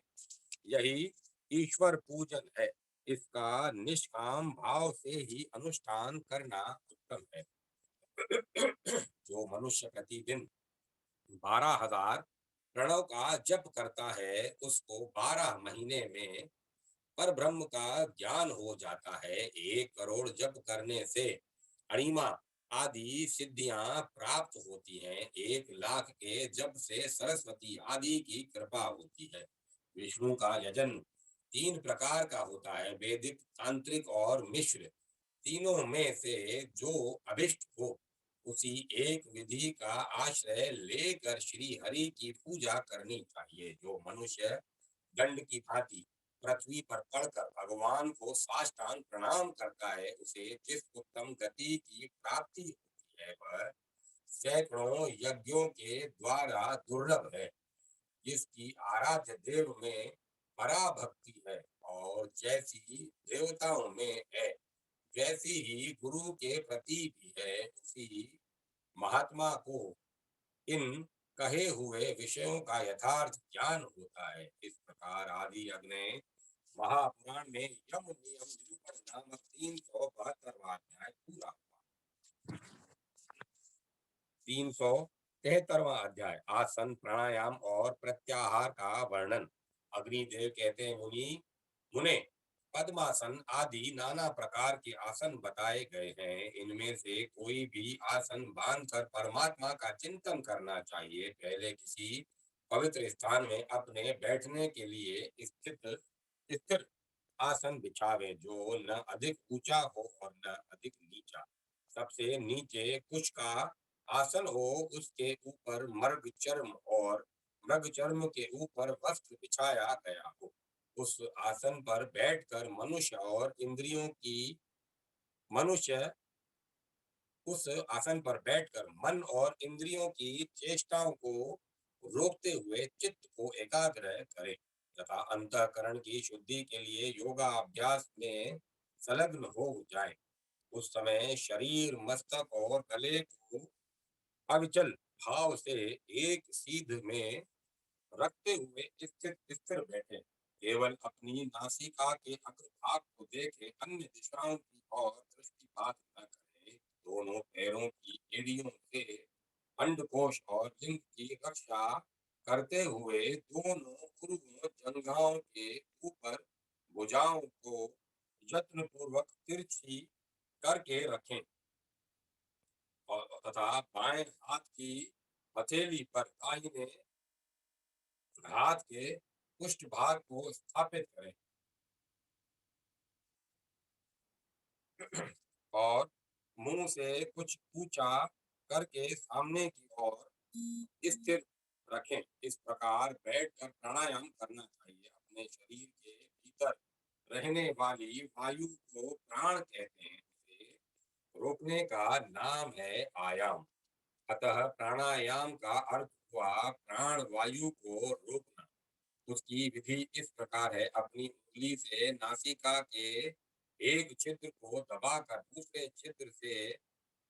यही ईश्वर पूजन है। इसका निष्काम भाव से ही अनुष्ठान करना उत्तम है। जो मनुष्य प्रतिदिन 12,000 प्रणव का जप करता है उसको 12 महीने में पर ब्रह्म का ज्ञान हो जाता है। 1 करोड़ जप करने से अणिमा आदि सिद्धियां प्राप्त होती हैं। 1 लाख के जप से सरस्वती आदि की कृपा होती है। विष्णु का यजन 3 प्रकार का होता है, वैदिक, तांत्रिक और मिश्र। तीनों में से जो अभिष्ट हो उसी एक विधि का आश्रय लेकर श्री हरि की पूजा करनी चाहिए। जो मनुष्य दंड की भांति पृथ्वी पर पड़कर भगवान को साष्टांग प्रणाम करता है उसे जिस उत्तम गति की प्राप्ति होती है वह सैकड़ों यज्ञों के द्वारा दुर्लभ है। जिसकी आराध्य देव में पराभक्ति है और जैसी देवताओं में है वैसी ही गुरु के प्रति भी है, उसी महात्मा को इन कहे हुए विषयों का यथार्थ ज्ञान होता है। इस प्रकार आदि अग्नि महापुराण में यम नियम निरूपण नामक 372वां अध्याय पूरा हुआ। 373वां अध्याय आसन प्राणायाम और प्रत्याहार का वर्णन। अग्निदेव कहते हैं मुने पद्मासन आदि नाना प्रकार के आसन बताए गए हैं। इनमें से कोई भी आसन बांधकर परमात्मा का चिंतन करना चाहिए। पहले किसी पवित्र स्थान में अपने बैठने के लिए स्थिर आसन बिछावे जो न अधिक ऊंचा हो और न अधिक नीचा। सबसे नीचे कुश का आसन हो, उसके ऊपर मृग चर्म और मृग चर्म के ऊपर वस्त्र बिछाया गया हो। उस आसन पर बैठकर मनुष्य उस आसन पर बैठकर मन और इंद्रियों की चेष्टाओं को रोकते हुए चित्त को एकाग्र करे तथा अंतःकरण की शुद्धि के लिए योगा अभ्यास में संलग्न हो जाए। उस समय शरीर मस्तक और गले को अविचल भाव से एक सीध में रखते हुए स्थिर बैठे। केवल अपनी नासिका के अग्रभाग को देखे, अन्य दिशाओं की ओर दृष्टिपात न करे। दोनों पैरों की एड़ियों से अंडकोश और लिंग की रक्षा करते हुए दोनों ऊर्ध्व जंघाओं के ऊपर भुजाओं को यत्न पूर्वक तिरछी करके रखें और तथा बाएं हाथ की हथेली पर दाहिने हाथ के पृष्ठभाग को स्थापित करें और मुंह से कुछ ऊंचा करके सामने की ओर स्थिर रखें। इस प्रकार बैठकर प्राणायाम करना चाहिए। अपने शरीर के भीतर रहने वाली वायु को प्राण कहते हैं। इसे रोकने का नाम है आयाम। अतः प्राणायाम का अर्थ हुआ प्राण वायु को रोकना। उसकी विधि इस प्रकार है। अपनी उंगली से नासिका के एक छिद्र को दबाकर दूसरे छिद्र से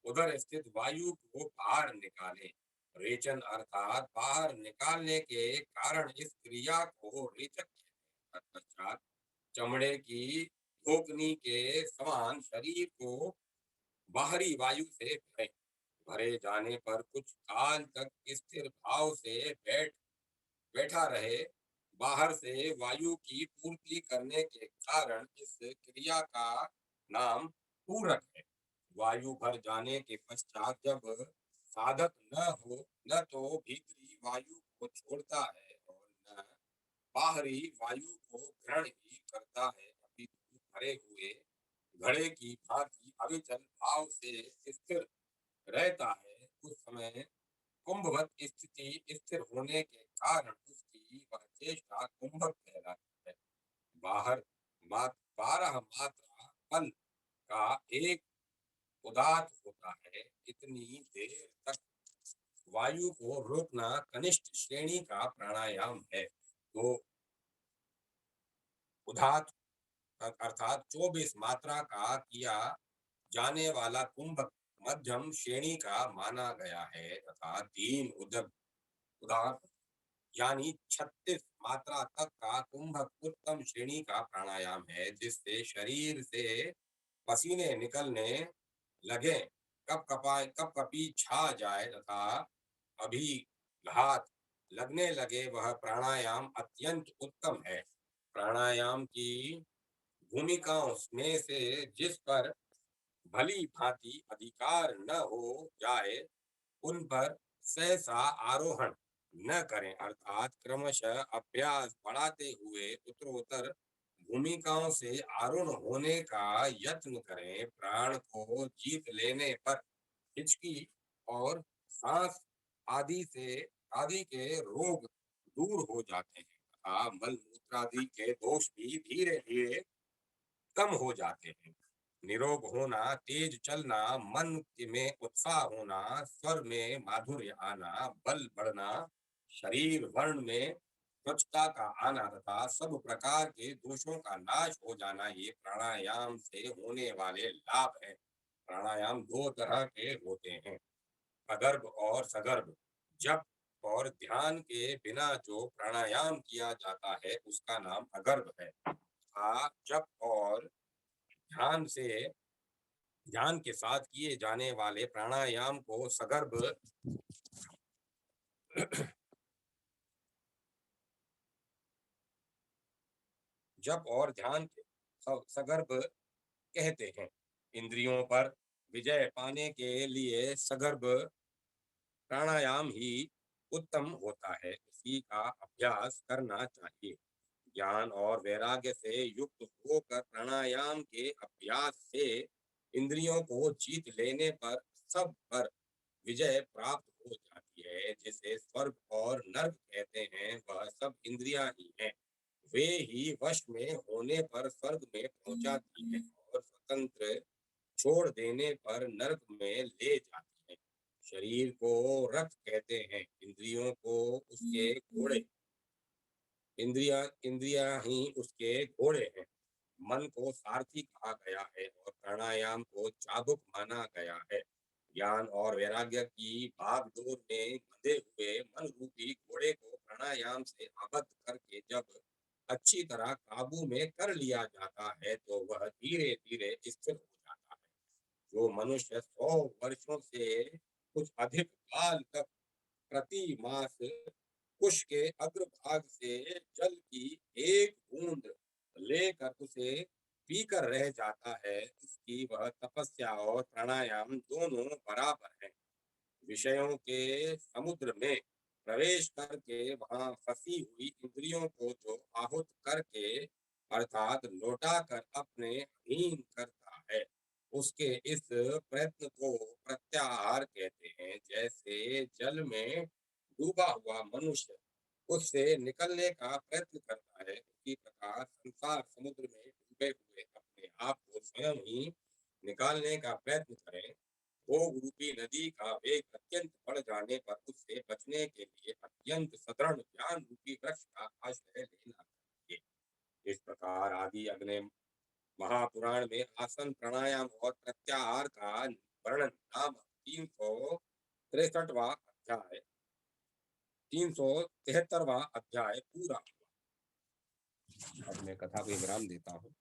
उधर स्थित वायु को बाहर निकालें। रेचन अर्थात बाहर निकालने के कारण इस क्रिया को रेचक कहते हैं। तत्पश्चात चमड़े की धोकनी के समान शरीर को बाहरी वायु से भरें। भरे जाने पर कुछ काल तक स्थिर भाव से बैठा रहे। बाहर से वायु की पूर्ति करने के कारण इस क्रिया का नाम पूरक है। वायु भर जाने के पश्चात जब साधक न तो भीतरी वायु को छोड़ता है और न बाहरी वायु को ग्रहण ही करता है, अपितु भरे हुए घड़े की भांति अविचल भाव से स्थिर रहता है। उस समय कुंभवत स्थिति स्थिर होने के कारण उसकी वह चेष्टा कुंभक कहलाती है। बाहर 12 मात्रा फल का एक उदात होता है। इतनी देर तक वायु को रोकना कनिष्ठ श्रेणी का प्राणायाम है। तो उदात अर्थात 24 मात्रा का किया जाने वाला कुंभक मध्यम श्रेणी का माना गया है तथा 3 उदात यानी 36 मात्रा तक का कुंभक उत्तम श्रेणी का प्राणायाम है, जिससे शरीर से पसीने निकलने लगे, कप कपी छा जाए तथा अभिघात लगने लगे, वह प्राणायाम अत्यंत उत्तम है। प्राणायाम की भूमिकाओं में से जिस पर भली भांति अधिकार न हो जाए उन पर सहसा आरोहण न करें, अर्थात क्रमशः अभ्यास बढ़ाते हुए उत्तरोत्तर भूमिकाओं से आरूढ़ होने का यत्न करें। प्राण को जीत लेने पर हिचकी और सांस आदि से आदि के रोग दूर हो जाते हैं तथा मल मूत्रादि के दोष भी धीरे धीरे कम हो जाते हैं। निरोग होना, तेज चलना, मन में उत्साह होना, स्वर में माधुर्य आना, बल बढ़ना, शरीर वर्ण में स्वच्छता का आना तथा सब प्रकार के दोषों का नाश हो जाना, ये प्राणायाम से होने वाले लाभ हैं। प्राणायाम 2 तरह के होते हैं, अगर्भ और सगर्भ। जप और ध्यान के बिना जो प्राणायाम किया जाता है उसका नाम अगर्भ है। जप और ध्यान के साथ किए जाने वाले प्राणायाम को सगर्भ जप और ध्यान के सगर्भ कहते हैं। इंद्रियों पर विजय पाने के लिए सगर्भ प्राणायाम ही उत्तम होता है, उसी का अभ्यास करना चाहिए। ज्ञान और वैराग्य से युक्त होकर प्राणायाम के अभ्यास से इंद्रियों को जीत लेने पर सब पर विजय प्राप्त हो जाती है। जिसे स्वर्ग और नर्क कहते हैं वह सब इंद्रियां ही हैं। वे ही वश में होने पर स्वर्ग में पहुंचाती हैं और स्वतंत्र छोड़ देने पर नरक में ले जाती हैं। शरीर को रथ कहते हैं, इंद्रियों को उसके घोड़े इंद्रिया ही उसके घोड़े हैं। मन को सारथी कहा गया है और प्राणायाम को चाबुक माना गया है। ज्ञान और वैराग्य की भागदौड़ में बंधे हुए मन रूपी घोड़े को प्राणायाम से आबद्ध करके जब अच्छी तरह काबू में कर लिया जाता है तो वह धीरे धीरे स्थिर हो जाता है। जो मनुष्य 100 वर्षों से कुछ अधिक बाल तक प्रति मास कुश के अग्रभाग से जल की एक बूंद लेकर उसे पीकर रह जाता है, उसकी वह तपस्या और प्राणायाम दोनों बराबर है। विषयों के समुद्र में प्रवेश करके वहां फंसी हुई इंद्रियों को जो आहुत करके अर्थात लौटा कर अपने अधीन करता है, उसके इस प्रयत्न को प्रत्याहार कहते हैं। जैसे जल में डूबा हुआ मनुष्य उससे निकलने का प्रयत्न करता है, उसी प्रकार संसार समुद्र में डूबे हुए अपने आप को स्वयं ही निकालने का प्रयत्न करें। भोग रूपी नदी का वेग अत्यंत बढ़ जाने पर उससे बचने के लिए अत्यंत सदृढ़ ज्ञान रूपी वृक्ष का आश्रय लेना चाहिए। इस प्रकार आदि अग्नि महापुराण में आसन प्राणायाम और प्रत्याहार का वर्णन नामक 373वां अध्याय पूरा हुआ। अब मैं कथा को विराम देता हूँ।